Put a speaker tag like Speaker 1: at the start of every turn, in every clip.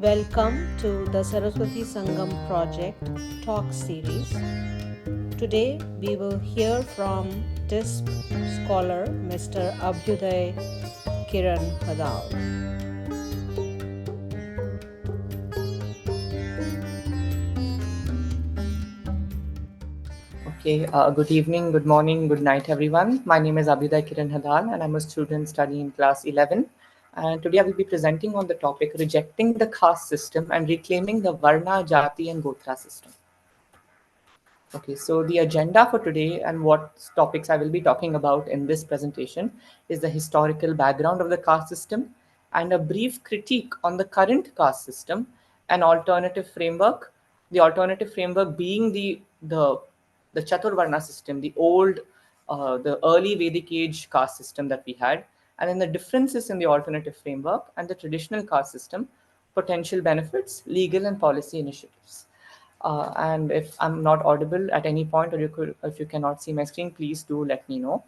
Speaker 1: Welcome to the Saraswati Sangam Project Talk Series. Today we will hear from TSSP Scholar Mr. Abhyuday Kiran Hadal.
Speaker 2: Okay, good evening, good morning, good night, everyone. My name is Abhyuday Kiran Hadal, and I'm a student studying in class 11. And today I will be presenting on the topic rejecting the caste system and reclaiming the Varna, Jati, and Gotra system. Okay, so the agenda for today and what topics I will be talking about in this presentation is the historical background of the caste system and a brief critique on the current caste system, an alternative framework. The alternative framework being the Chaturvarna system, the old, the early Vedic age caste system that we had, and then the differences in the alternative framework and the traditional caste system, potential benefits, legal and policy initiatives. And if I'm not audible at any point, or if you cannot see my screen, please do let me know.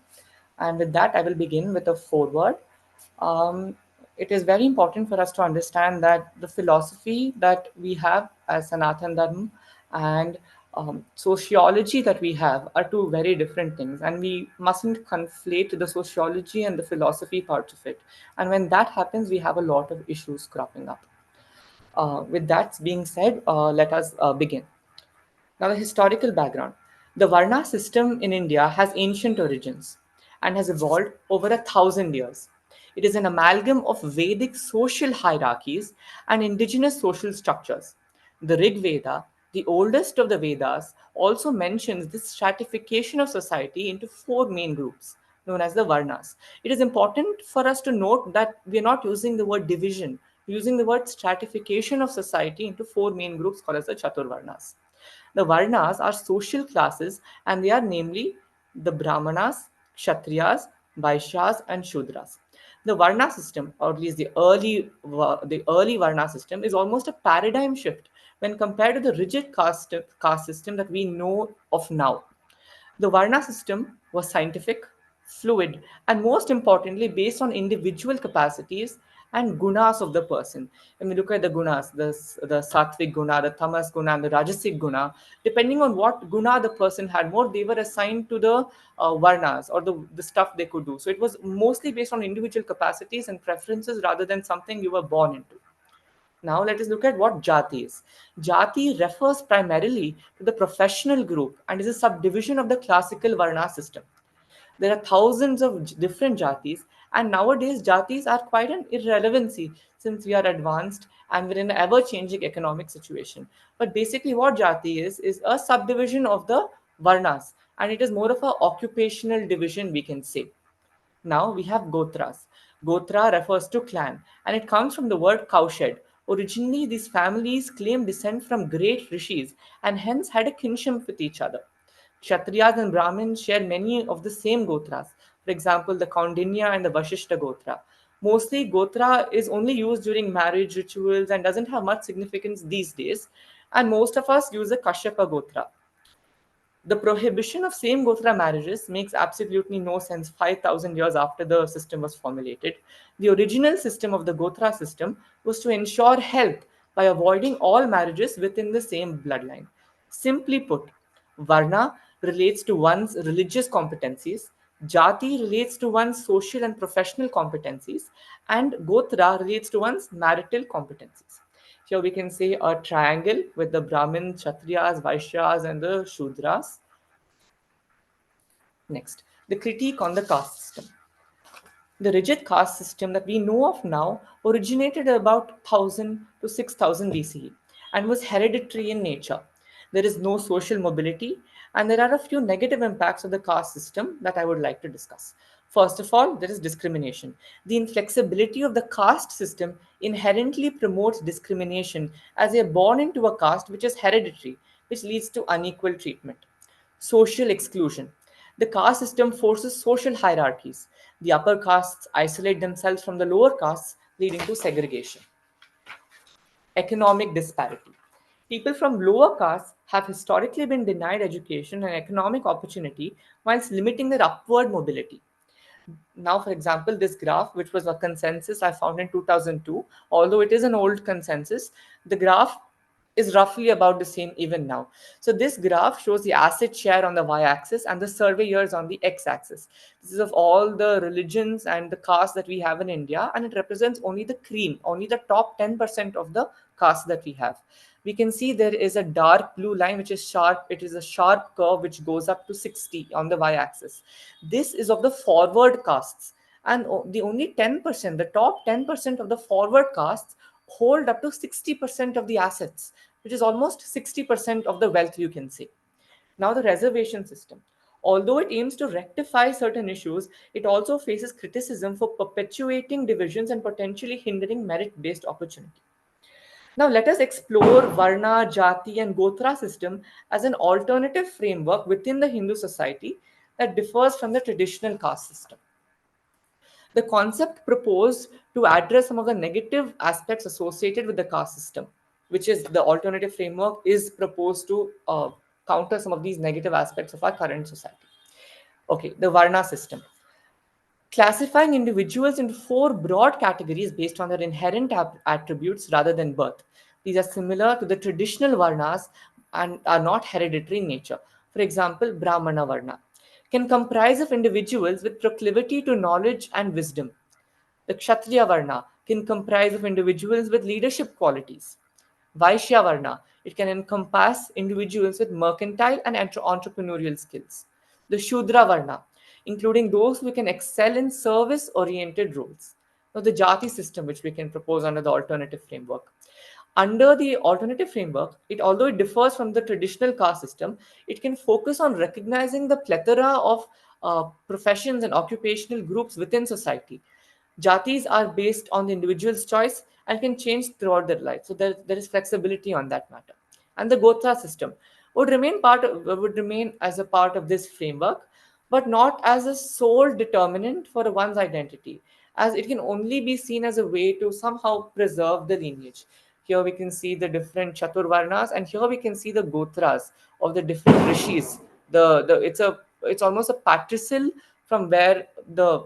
Speaker 2: And with that, I will begin with a foreword. Um, it is very important for us to understand that the philosophy that we have as Sanatan Dharma and sociology that we have are two very different things, and we mustn't conflate the sociology and the philosophy parts of it. And when that happens, we have a lot of issues cropping up. With that being said, let us begin. Now, the historical background. The Varna system in India has ancient origins and has evolved over 1,000 years. It is an amalgam of Vedic social hierarchies and indigenous social structures. The Rig Veda, the oldest of the Vedas, also mentions this stratification of society into four main groups, known as the Varnas. It is important for us to note that we are not using the word division, we're using the word stratification of society into four main groups called as the Chaturvarnas. The Varnas are social classes, and they are namely the Brahmanas, Kshatriyas, Vaishyas, and Shudras. The Varna system, or at least the early Varna system, is almost a paradigm shift when compared to the rigid caste system that we know of now. The Varna system was scientific, fluid, and most importantly, based on individual capacities and gunas of the person. When we look at the gunas, the sattvic guna, the tamas guna, and the rajasic guna, depending on what guna the person had more, they were assigned to the varnas or the stuff they could do. So it was mostly based on individual capacities and preferences rather than something you were born into. Now let us look at what jati is. Jati refers primarily to the professional group and is a subdivision of the classical Varna system. There are thousands of different jatis, and nowadays jatis are quite an irrelevancy since we are advanced and we're in an ever-changing economic situation. But basically, what jati is a subdivision of the Varnas, and it is more of a occupational division, we can say. Now we have Gotras. Gotra refers to clan and it comes from the word cowshed. Originally, these families claimed descent from great rishis and hence had a kinship with each other. Kshatriyas and Brahmins share many of the same Gotras. For example, the Kaundinya and the Vashishta Gotra. Mostly, Gotra is only used during marriage rituals and doesn't have much significance these days. And most of us use the Kashyapa Gotra. The prohibition of same Gotra marriages makes absolutely no sense 5,000 years after the system was formulated. The original system of the Gotra system was to ensure health by avoiding all marriages within the same bloodline. Simply put, Varna relates to one's religious competencies, Jati relates to one's social and professional competencies, and Gotra relates to one's marital competencies. Here we can say a triangle with the Brahmin, Kshatriyas, Vaishyas, and the Shudras. Next, the critique on the caste system. The rigid caste system that we know of now originated about 1000 to 6000 BCE and was hereditary in nature. There is no social mobility, and there are a few negative impacts of the caste system that I would like to discuss. First of all, there is discrimination. The inflexibility of the caste system inherently promotes discrimination as they are born into a caste which is hereditary, which leads to unequal treatment. Social exclusion. The caste system forces social hierarchies. The upper castes isolate themselves from the lower castes, leading to segregation. Economic disparity. People from lower castes have historically been denied education and economic opportunity whilst limiting their upward mobility. Now, for example, this graph, which was a consensus I found in 2002, although it is an old consensus, the graph is roughly about the same even now. So this graph shows the asset share on the y-axis and the survey years on the x-axis. This is of all the religions and the castes that we have in India, and it represents only the cream, only the top 10% of the castes that we have. We can see there is a dark blue line which is sharp. It is a sharp curve which goes up to 60 on the y-axis. This is of the forward castes, and the only 10%, the top 10% of the forward castes hold up to 60% of the assets, which is almost 60% of the wealth, you can say. Now, the reservation system. Although it aims to rectify certain issues, it also faces criticism for perpetuating divisions and potentially hindering merit based opportunity. Now, let us explore Varna, Jati, and Gotra system as an alternative framework within the Hindu society that differs from the traditional caste system. The concept proposed to address some of the negative aspects associated with the caste system, which is the alternative framework, is proposed to counter some of these negative aspects of our current society. Okay, the Varna system. Classifying individuals into four broad categories based on their inherent attributes rather than birth. These are similar to the traditional Varnas and are not hereditary in nature. For example, Brahmana Varna can comprise of individuals with proclivity to knowledge and wisdom. The Kshatriya Varna can comprise of individuals with leadership qualities. Vaishya Varna, it can encompass individuals with mercantile and entrepreneurial skills. The Shudra Varna, including those who can excel in service oriented roles. Now, the Jati system, which we can propose under the alternative framework. Under the alternative framework, although it differs from the traditional caste system, it can focus on recognizing the plethora of professions and occupational groups within society. Jatis are based on the individual's choice and can change throughout their life. So there is flexibility on that matter. And the Gotra system would remain as a part of this framework, but not as a sole determinant for one's identity, as it can only be seen as a way to somehow preserve the lineage. Here we can see the different Chaturvarnas, and here we can see the Gotras of the different rishis. It's almost a patricial from where the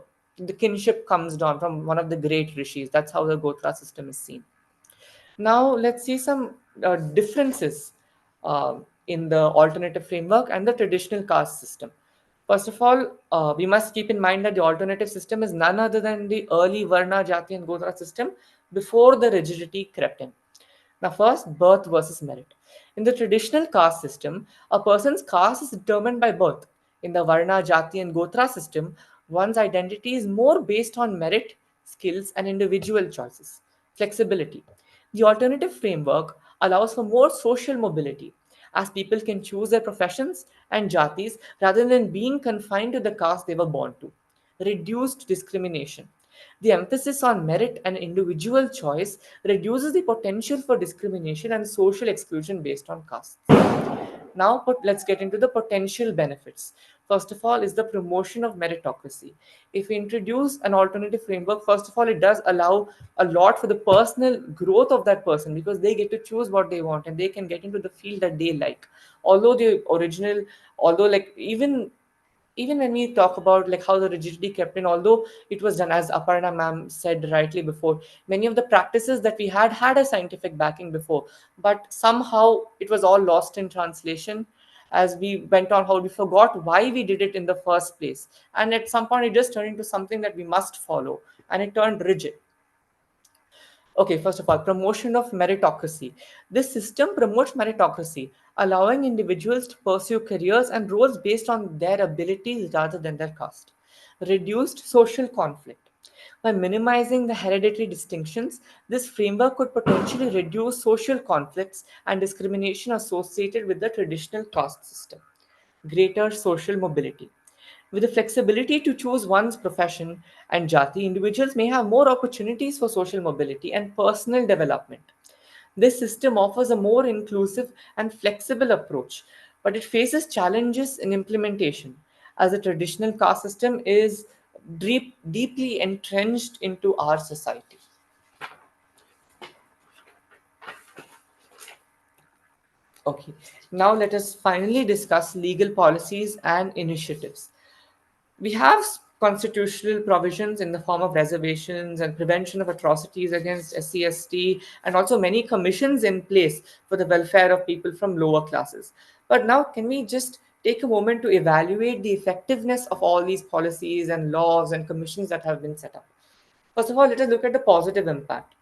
Speaker 2: kinship comes down from one of the great rishis. That's how the Gotra system is seen. Now, let's see some differences in the alternative framework and the traditional caste system. First of all, we must keep in mind that the alternative system is none other than the early Varna, Jati, and Gotra system before the rigidity crept in. Now, first, birth versus merit. In the traditional caste system, a person's caste is determined by birth. In the Varna, Jati, and Gotra system, one's identity is more based on merit, skills, and individual choices. Flexibility. The alternative framework allows for more social mobility, as people can choose their professions and jatis rather than being confined to the caste they were born to. Reduced discrimination. The emphasis on merit and individual choice reduces the potential for discrimination and social exclusion based on caste. Now, let's get into the potential benefits. First of all, is the promotion of meritocracy. If we introduce an alternative framework, first of all, it does allow a lot for the personal growth of that person because they get to choose what they want and they can get into the field that they like. Although the original, although like even when we talk about like how the rigidity kept in, although it was done as Aparna ma'am said rightly before, many of the practices that we had a scientific backing before, but somehow it was all lost in translation as we went on, how we forgot why we did it in the first place, and at some point it just turned into something that we must follow and it turned rigid. Okay, first of all, promotion of meritocracy. This system promotes meritocracy, allowing individuals to pursue careers and roles based on their abilities rather than their caste. Reduced social conflict. By minimizing the hereditary distinctions, this framework could potentially reduce social conflicts and discrimination associated with the traditional caste system. Greater social mobility. With the flexibility to choose one's profession and jati, individuals may have more opportunities for social mobility and personal development. This system offers a more inclusive and flexible approach, but it faces challenges in implementation as the traditional caste system is deeply entrenched into our society. Okay, now let us finally discuss legal policies and initiatives. We have constitutional provisions in the form of reservations and prevention of atrocities against SC/ST, and also many commissions in place for the welfare of people from lower classes. But now, can we just take a moment to evaluate the effectiveness of all these policies and laws and commissions that have been set up? First of all, let us look at the positive impact.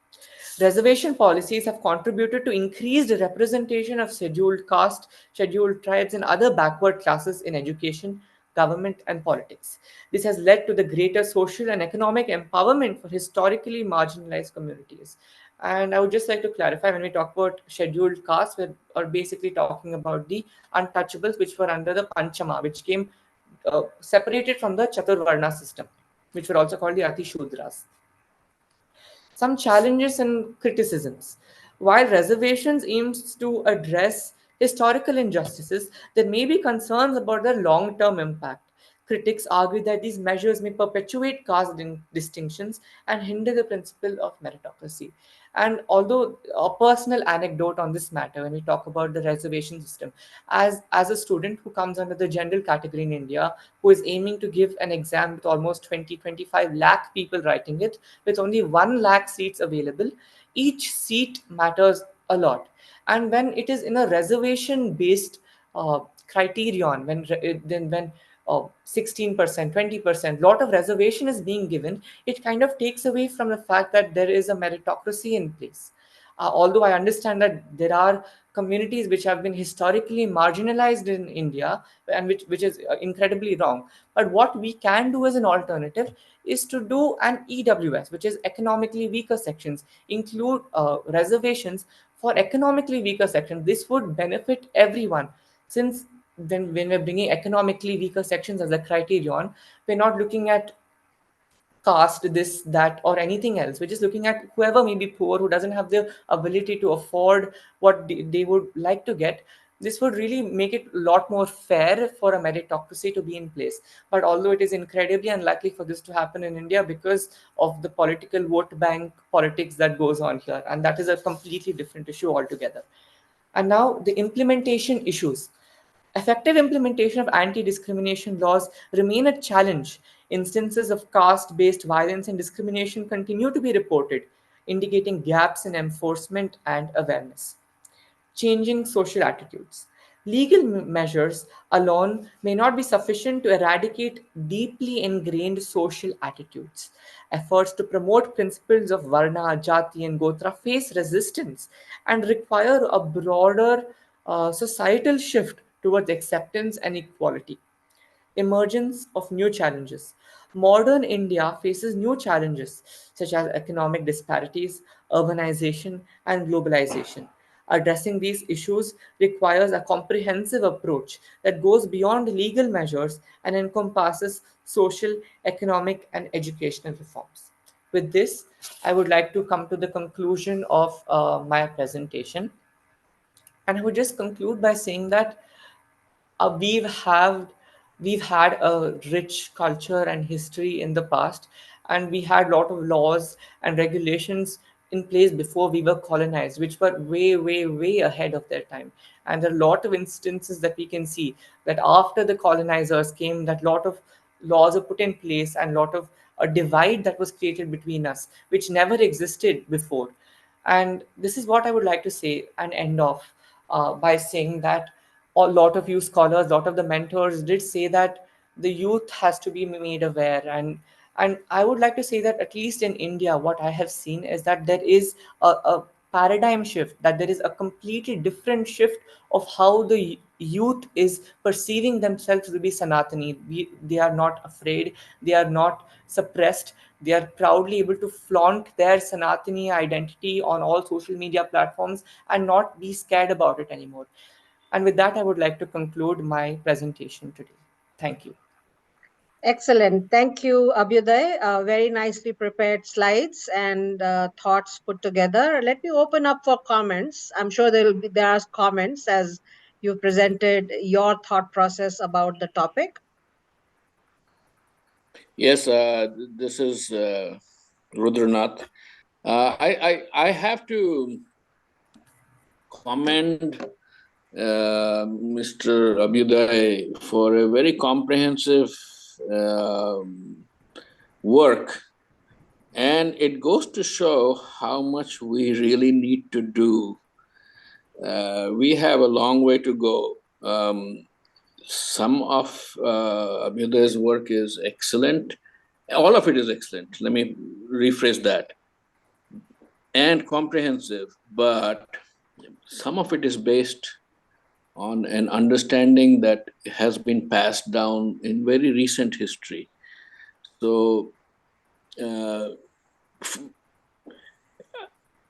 Speaker 2: Reservation policies have contributed to increased representation of scheduled caste, scheduled tribes, and other backward classes in education, government, and politics. This has led to the greater social and economic empowerment for historically marginalized communities. And I would just like to clarify, when we talk about scheduled castes, we are basically talking about the untouchables, which were under the Panchama, which came separated from the Chaturvarna system, which were also called the Ati Shudras. Some challenges and criticisms. While reservations aims to address historical injustices, there may be concerns about their long-term impact. Critics argue that these measures may perpetuate caste distinctions and hinder the principle of meritocracy. And although a personal anecdote on this matter, when we talk about the reservation system, as a student who comes under the general category in India, who is aiming to give an exam with almost 20-25 lakh people writing it, with only 1 lakh seats available, each seat matters a lot. And when it is in a reservation based criterion, when 16%, 20%, lot of reservation is being given, it kind of takes away from the fact that there is a meritocracy in place. Although I understand that there are communities which have been historically marginalized in India, and which is incredibly wrong. But what we can do as an alternative is to do an EWS, which is economically weaker sections, include reservations for economically weaker sections. This would benefit everyone, since when we're bringing economically weaker sections as a criterion, we're not looking at caste, this, that, or anything else. We're just looking at whoever may be poor, who doesn't have the ability to afford what they would like to get. This would really make it a lot more fair for a meritocracy to be in place. But although it is incredibly unlikely for this to happen in India because of the political vote bank politics that goes on here, and that is a completely different issue altogether. And now the implementation issues. Effective implementation of anti discrimination laws remain a challenge. Instances of caste based violence and discrimination continue to be reported, indicating gaps in enforcement and awareness. Changing social attitudes. Legal measures alone may not be sufficient to eradicate deeply ingrained social attitudes. Efforts to promote principles of Varna, Jati, and Gotra face resistance and require a broader societal shift towards acceptance and equality. Emergence of new challenges. Modern India faces new challenges such as economic disparities, urbanization, and globalization. Addressing these issues requires a comprehensive approach that goes beyond legal measures and encompasses social, economic, and educational reforms. With this, I would like to come to the conclusion of my presentation. And I would just conclude by saying that uh, we've have we've had a rich culture and history in the past, and we had a lot of laws and regulations in place before we were colonized, which were way ahead of their time. And there are a lot of instances that we can see that after the colonizers came, that lot of laws are put in place, and lot of a divide that was created between us, which never existed before. And this is what I would like to say and end off by saying that a lot of you scholars, a lot of the mentors did say that the youth has to be made aware. And I would like to say that at least in India, what I have seen is that there is a paradigm shift, that there is a completely different shift of how the youth is perceiving themselves to be Sanatani. They are not afraid, they are not suppressed, they are proudly able to flaunt their Sanatani identity on all social media platforms and not be scared about it anymore. And with that, I would like to conclude my presentation today. Thank you.
Speaker 1: Excellent. Thank you, Abhyuday. Very nicely prepared slides and thoughts put together. Let me open up for comments. I'm sure there are comments as you presented your thought process about the topic.
Speaker 3: Yes, this is Rudranath. I have to commend Mr. Abhyuday for a very comprehensive work, and it goes to show how much we really need to do. We have a long way to go. Some of Abhyuday's work is excellent. All of it is excellent. Let me rephrase that. And comprehensive, but some of it is based on an understanding that has been passed down in very recent history. So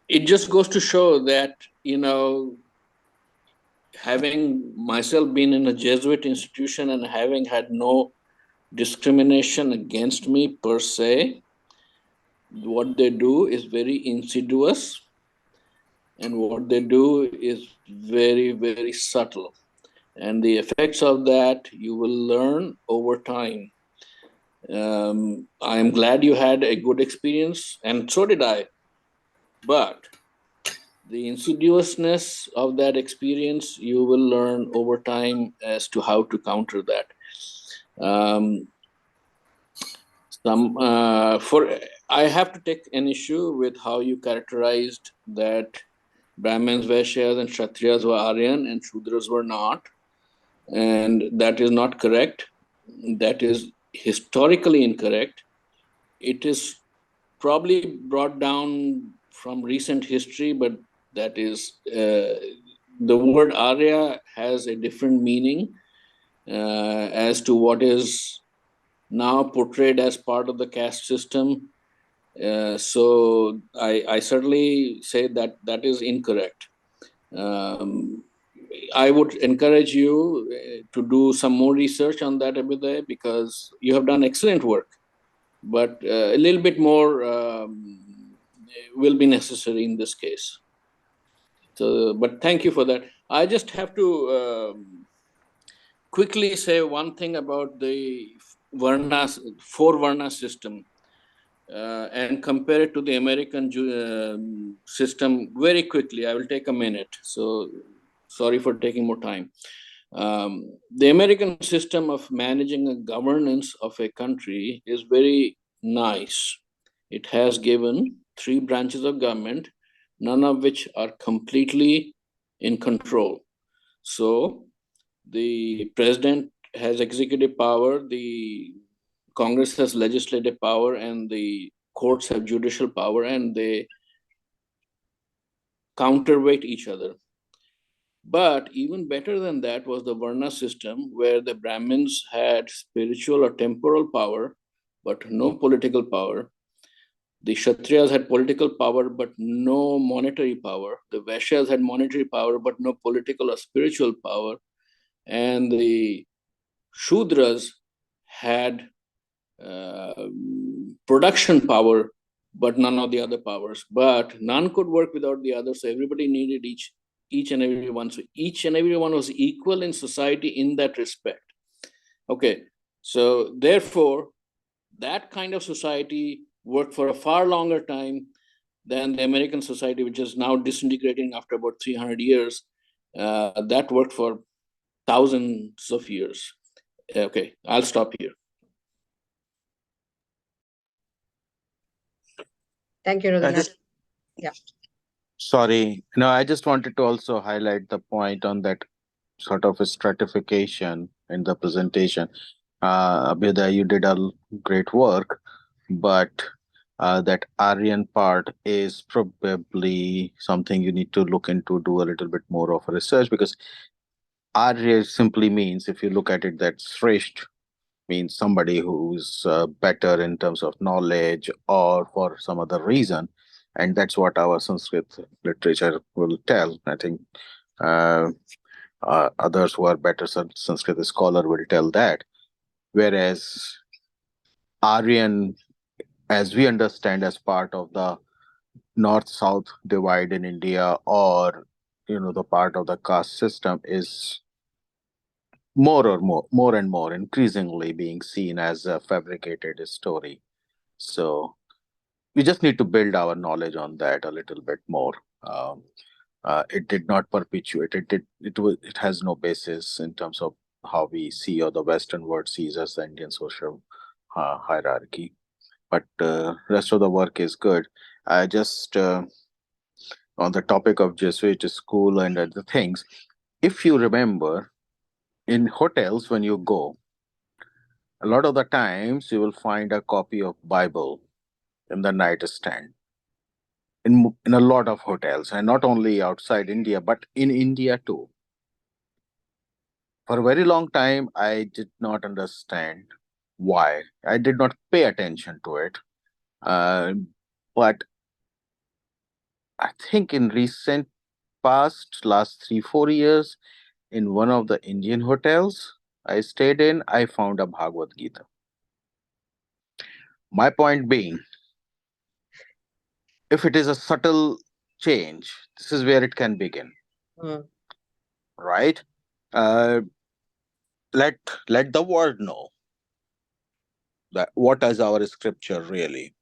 Speaker 3: it just goes to show that, having myself been in a Jesuit institution and having had no discrimination against me per se, what they do is very insidious, and what they do is very, very subtle. And the effects of that you will learn over time. I am glad you had a good experience, and so did I. But the insidiousness of that experience, you will learn over time as to how to counter that. I have to take an issue with how you characterized that Brahmins, Vaishyas, and Kshatriyas were Aryan and Shudras were not. And that is not correct. That is historically incorrect. It is probably brought down from recent history, but that is, the word Arya has a different meaning as to what is now portrayed as part of the caste system. So I certainly say that that is incorrect. I would encourage you to do some more research on that, Abhyuday, because you have done excellent work, but a little bit more will be necessary in this case. So, but thank you for that. I just have to quickly say one thing about the four Varna system and compare it to the American system very quickly. I will take a minute. So sorry for taking more time. The American system of managing a governance of a country is very nice. It has given 3 branches of government, none of which are completely in control. So the president has executive power, the Congress has legislative power, and the courts have judicial power, and they counterweight each other. But even better than that was the Varna system, where the Brahmins had spiritual or temporal power, but no political power. The Kshatriyas had political power, but no monetary power. The Vaishyas had monetary power, but no political or spiritual power. And the Shudras had production power, but none of the other powers. But none could work without the other, so everybody needed each and every one. So each and every one was equal in society in that respect. Okay, so therefore, that kind of society worked for a far longer time than the American society, which is now disintegrating after about 300 years. That worked for thousands of years. Okay, I'll stop here.
Speaker 1: Thank you, Raghunath. Yeah.
Speaker 4: Sorry. No, I just wanted to also highlight the point on that sort of a stratification in the presentation. Abhyuday, you did a great work, but that Aryan part is probably something you need to look into, do a little bit more of research, because Arya simply means, if you look at it, that Shrestha means somebody who's better in terms of knowledge or for some other reason. And that's what our Sanskrit literature will tell. I think others who are better Sanskrit scholar will tell that. Whereas Aryan, as we understand, as part of the north-south divide in India, or the part of the caste system, is more and more increasingly being seen as a fabricated story. So we just need to build our knowledge on that a little bit more. It did not perpetuate. It has no basis in terms of how we see, or the Western world sees, as the Indian social hierarchy. but rest of the work is good. I just on the topic of Jesuit school and other things, if you remember, in hotels when you go, a lot of the times you will find a copy of Bible in the nightstand in a lot of hotels, and not only outside India but in India too. For a very long time, I did not understand why. I did not pay attention to it. But I think in recent past, last 3, 4 years, in one of the Indian hotels I stayed in, I found a Bhagavad Gita. My point being, if it is a subtle change, this is where it can begin, right? Uh, let let the world know that what is our scripture really,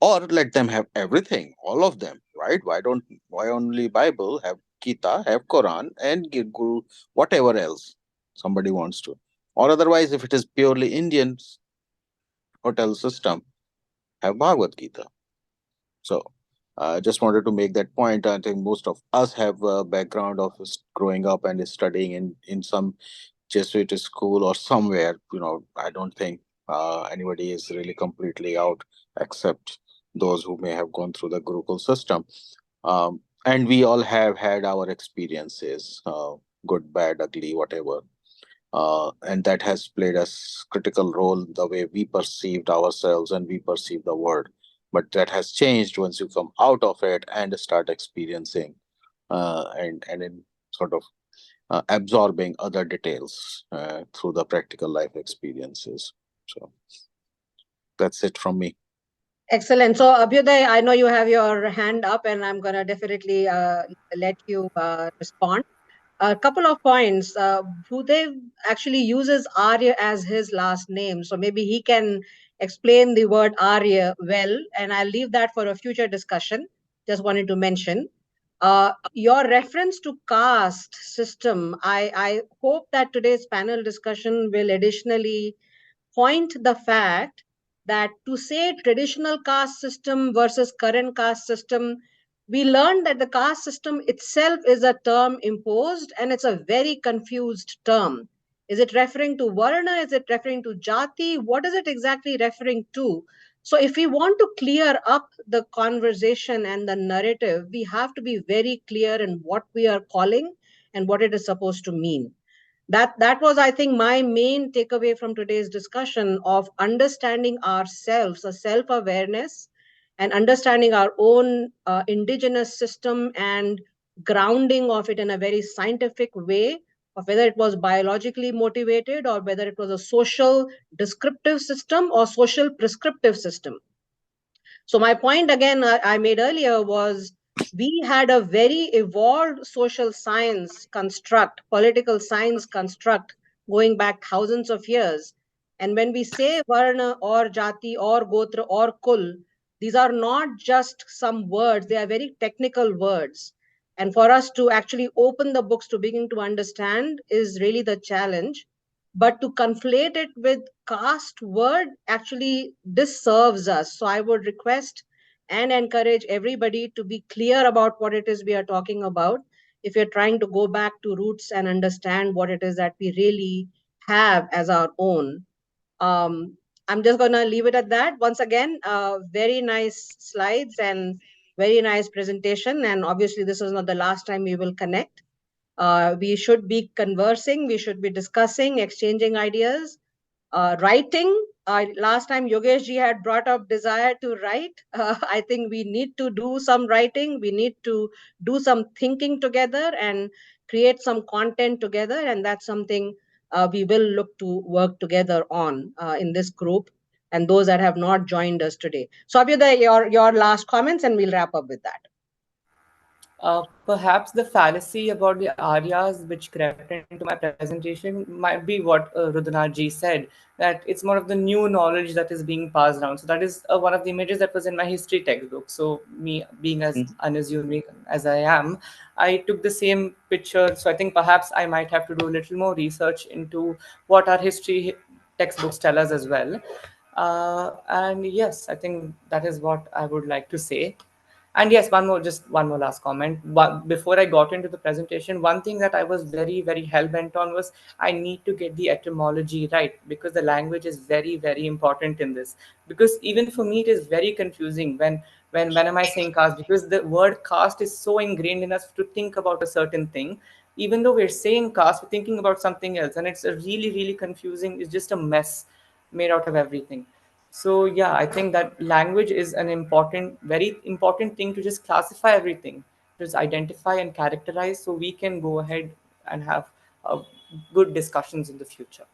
Speaker 4: or let them have everything, all of them, right? Why only Bible? Have Gita, have Quran, and give Guru, whatever else somebody wants to. Or otherwise, if it is purely Indian hotel system, have Bhagavad Gita. So I just wanted to make that point. I think most of us have a background of growing up and studying in some Jesuit school or somewhere. I don't think anybody is really completely out except those who may have gone through the Gurukul system. And we all have had our experiences, good, bad, ugly, whatever. And that has played a critical role the way we perceived ourselves and we perceive the world. But that has changed once you come out of it and start experiencing and in sort of absorbing other details through the practical life experiences. So that's it from me.
Speaker 1: Excellent. So, Abhyuday, I know you have your hand up, and I'm going to definitely let you respond. A couple of points. Bhudev actually uses Arya as his last name, so maybe he can explain the word Arya well, and I'll leave that for a future discussion. Just wanted to mention. Your reference to caste system, I hope that today's panel discussion will additionally point the fact that to say traditional caste system versus current caste system, we learned that the caste system itself is a term imposed and it's a very confused term. Is it referring to Varna? Is it referring to Jati? What is it exactly referring to? So if we want to clear up the conversation and the narrative, we have to be very clear in what we are calling and what it is supposed to mean. That was, I think, my main takeaway from today's discussion of understanding ourselves, a self-awareness, and understanding our own indigenous system and grounding of it in a very scientific way, of whether it was biologically motivated or whether it was a social descriptive system or social prescriptive system. So my point again I made earlier was we had a very evolved social science construct, political science construct going back thousands of years. And when we say Varna or Jati or Gotra or Kul, these are not just some words, they are very technical words. And for us to actually open the books to begin to understand is really the challenge. But to conflate it with caste word actually disserves us. So I would request and encourage everybody to be clear about what it is we are talking about if you're trying to go back to roots and understand what it is that we really have as our own. I'm just going to leave it at that. Once again, very nice slides and very nice presentation. And obviously, this is not the last time we will connect. We should be conversing, we should be discussing, exchanging ideas, writing. Last time Yogesh ji had brought up desire to write. I think we need to do some writing. We need to do some thinking together and create some content together. And that's something we will look to work together on in this group and those that have not joined us today. So Abhyuday, your last comments and we'll wrap up with that.
Speaker 2: Perhaps the fallacy about the Aryas which crept into my presentation might be what Rudhanath ji said, that it's more of the new knowledge that is being passed down. So that is one of the images that was in my history textbook. So me being as unassuming as I am, I took the same picture. So I think perhaps I might have to do a little more research into what our history textbooks tell us as well. And yes, I think that is what I would like to say. And yes, just one more last comment. But before I got into the presentation, one thing that I was very, very hell bent on was I need to get the etymology right, because the language is very, very important in this. Because even for me, it is very confusing when am I saying caste, because the word caste is so ingrained in us to think about a certain thing. Even though we're saying caste, we're thinking about something else, and it's a really, really confusing. It's just a mess made out of everything. So yeah, I think that language is an important, very important thing to just classify everything, just identify and characterize, so we can go ahead and have good discussions in the future.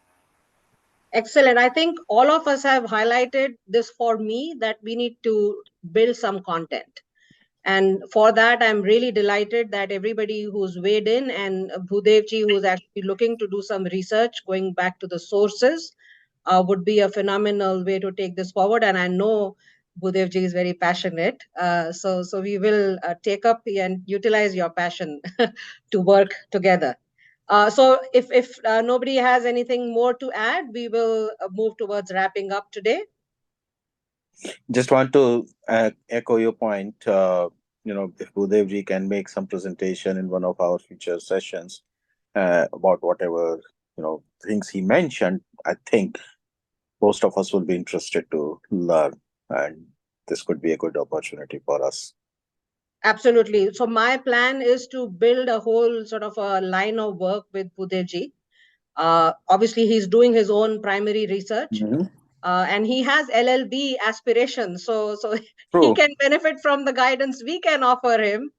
Speaker 1: Excellent. I think all of us have highlighted this for me, that we need to build some content. And for that, I'm really delighted that everybody who's weighed in, and Bhudevji, who's actually looking to do some research, going back to the sources, would be a phenomenal way to take this forward. And I know Bhudevji is very passionate. So we will take up and utilize your passion to work together. So if nobody has anything more to add, we will move towards wrapping up today.
Speaker 4: Just want to echo your point. If Budevji can make some presentation in one of our future sessions about whatever things he mentioned, I think most of us will be interested to learn, and this could be a good opportunity for us.
Speaker 1: Absolutely. So my plan is to build a whole sort of a line of work with Budevji. Obviously, he's doing his own primary research, and he has LLB aspirations. So he can benefit from the guidance we can offer him.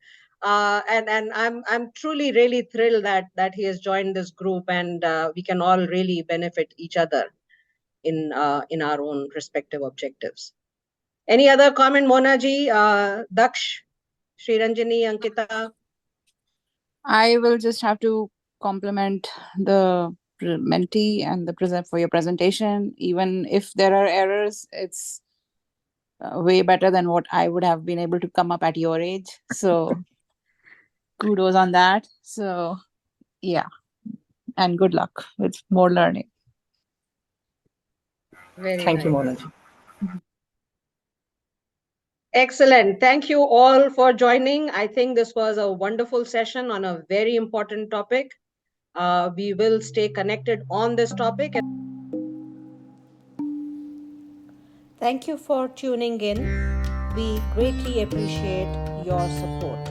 Speaker 1: And I'm truly really thrilled that he has joined this group, and we can all really benefit each other in our own respective objectives. Any other comment, Monaji, Daksh, Sriranjani, Ankita?
Speaker 5: I will just have to compliment the mentee and the present for your presentation. Even if there are errors, it's way better than what I would have been able to come up at your age. So kudos on that. So yeah, and good luck with more learning.
Speaker 1: Very
Speaker 2: Thank you,
Speaker 1: nice.
Speaker 2: Monaji.
Speaker 1: Excellent. Thank you all for joining. I think this was a wonderful session on a very important topic. We will stay connected on this topic. Thank you for tuning in. We greatly appreciate your support.